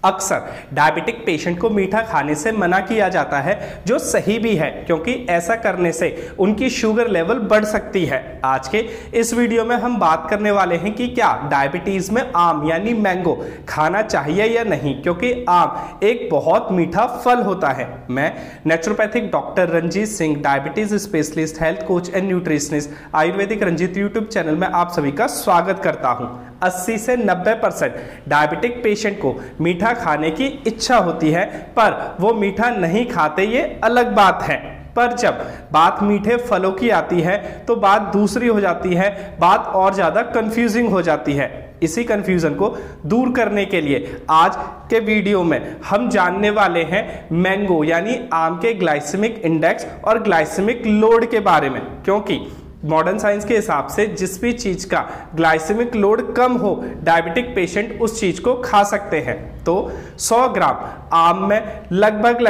अक्सर diabetic patient को मीठा खाने से मना किया जाता है, जो सही भी है क्योंकि ऐसा करने से उनकी शुगर लेवल बढ़ सकती है। आज के इस वीडियो में हम बात करने वाले हैं कि क्या डायबिटीज में आम यानी मैंगो खाना चाहिए या नहीं, क्योंकि आम एक बहुत मीठा फल होता है। मैं naturopathic doctor Ranjeet Singh, diabetes specialist, health coach and nutritionist, Ayurvedic Ranjeet YouTube channel में आप सभी का स्वागत करता हूं। 80 से 90% डायबिटिक पेशेंट को मीठा खाने की इच्छा होती है, पर वो मीठा नहीं खाते, ये अलग बात है। पर जब बात मीठे फलों की आती है तो बात दूसरी हो जाती है, बात और ज्यादा कंफ्यूजिंग हो जाती है। इसी कंफ्यूजन को दूर करने के लिए आज के वीडियो में हम जानने वाले हैं मैंगो यानी आम के ग्लाइसेमिक इंडेक्स और ग्लाइसेमिक लोड के बारे में, क्योंकि मॉडर्न साइंस के हिसाब से जिस भी चीज का ग्लाइसेमिक लोड कम हो, डायबिटिक पेशेंट उस चीज को खा सकते हैं। तो 100 ग्राम आम में लगभग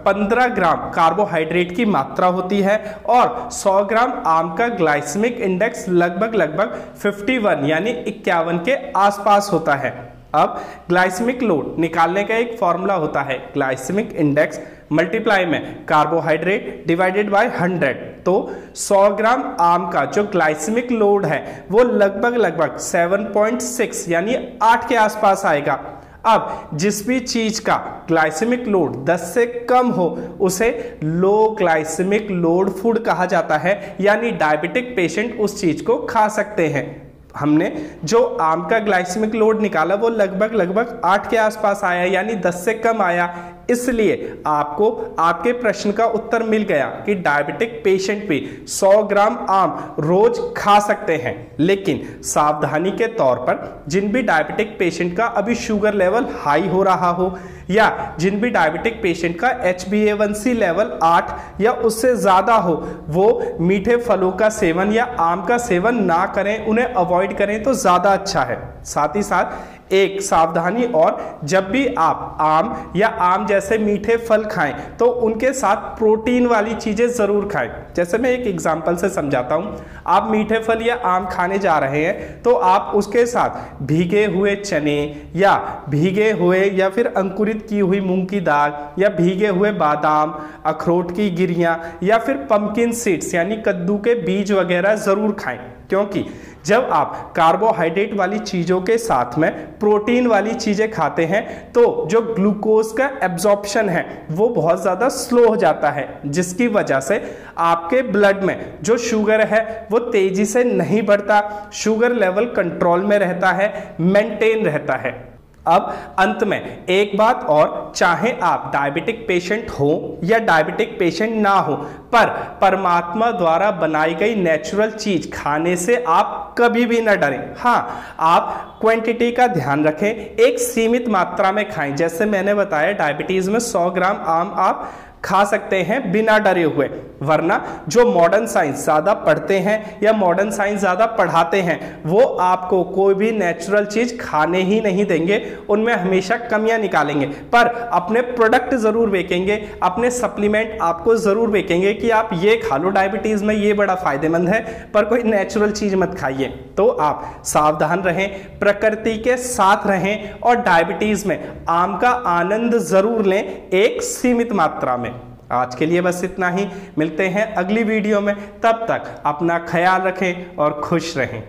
15 ग्राम कार्बोहाइड्रेट की मात्रा होती है और 100 ग्राम आम का ग्लाइसेमिक इंडेक्स लगभग 51 यानी 51 के आसपास होता है। अब ग्लाइसेमिक लोड निकालने का एक फॉर्मूला होता है, ग्लाइसेमिक इंडेक्स मल्टीप्लाई में कार्बोहाइड्रेट डिवाइडेड बाय 100। तो 100 ग्राम आम का जो ग्लाइसेमिक लोड है वो लगभग 7.6 यानी 8 के आसपास आएगा। अब जिस भी चीज का ग्लाइसेमिक लोड 10 से कम हो उसे लो ग्लाइसेमिक लोड फूड कहा जाता है, यानी डायबिटिक पेशेंट उस चीज को खा सकते हैं। हमने जो आम का ग्लाइसेमिक लोड निकाला वो लगभग 8 के आसपास आया, यानी 10 से कम आया। इसलिए आपको आपके प्रश्न का उत्तर मिल गया कि डायबिटिक पेशेंट भी 100 ग्राम आम रोज खा सकते हैं। लेकिन सावधानी के तौर पर जिन भी डायबिटिक पेशेंट का अभी शुगर लेवल हाई हो रहा हो या जिन भी डायबिटिक पेशेंट का HbA1c लेवल 8 या उससे ज्यादा हो, वो मीठे फलों का सेवन या आम का सेवन ना करें, उन्हें अवॉइड करें तो ज्यादा अच्छा है। साथ ही साथ एक सावधानी और, जब भी आप आम या आम जैसे मीठे फल खाएं तो उनके साथ प्रोटीन वाली चीजें जरूर खाएं। जैसे मैं एक एग्जांपल से समझाता हूं, आप मीठे फल या आम खाने जा रहे हैं तो आप उसके साथ भीगे हुए चने या भीगे हुए या फिर अंकुरित की हुई मूंग की दाल या भीगे हुए बादाम, अखरोट की गिरियां या फिर पंपकिन सीड्स यानी कद्दू के बीज वगैरह जरूर खाएं, क्योंकि जब आप कार्बोहाइड्रेट वाली चीजों के साथ में प्रोटीन वाली चीजें खाते हैं तो जो ग्लूकोज का एब्जॉर्प्शन है वो बहुत ज्यादा स्लो हो जाता है, जिसकी वजह से आपके ब्लड में जो शुगर है वो तेजी से नहीं बढ़ता, शुगर लेवल कंट्रोल में रहता है, मेंटेन रहता है। अब अंत में एक बात और, चाहे आप डायबिटिक पेशेंट हो या डायबिटिक पेशेंट ना हो, पर परमात्मा द्वारा बनाई गई नेचुरल चीज खाने से आप कभी भी ना डरें। हाँ, आप क्वांटिटी का ध्यान रखें, एक सीमित मात्रा में खाएं। जैसे मैंने बताया, डायबिटीज में 100 ग्राम आम आप खा सकते हैं बिना डरे हुए, वरना जो मॉडर्न साइंस ज्यादा पढ़ते हैं या मॉडर्न साइंस ज्यादा पढ़ाते हैं वो आपको कोई भी नेचुरल चीज खाने ही नहीं देंगे, उनमें हमेशा कमियां निकालेंगे, पर अपने प्रोडक्ट जरूर बेचेंगे, अपने सप्लीमेंट आपको जरूर बेचेंगे कि आप ये खा लो, डायबिटीज में ये बड़ा फायदेमंद है, पर कोई नेचुरल चीज मत खाइए। तो आप सावधान रहें, प्रकृति के साथ रहें और डायबिटीज में आम का आनंद जरूर लें, एक सीमित मात्रा में। आज के लिए बस इतना ही, मिलते हैं अगली वीडियो में, तब तक अपना ख्याल रखें और खुश रहें।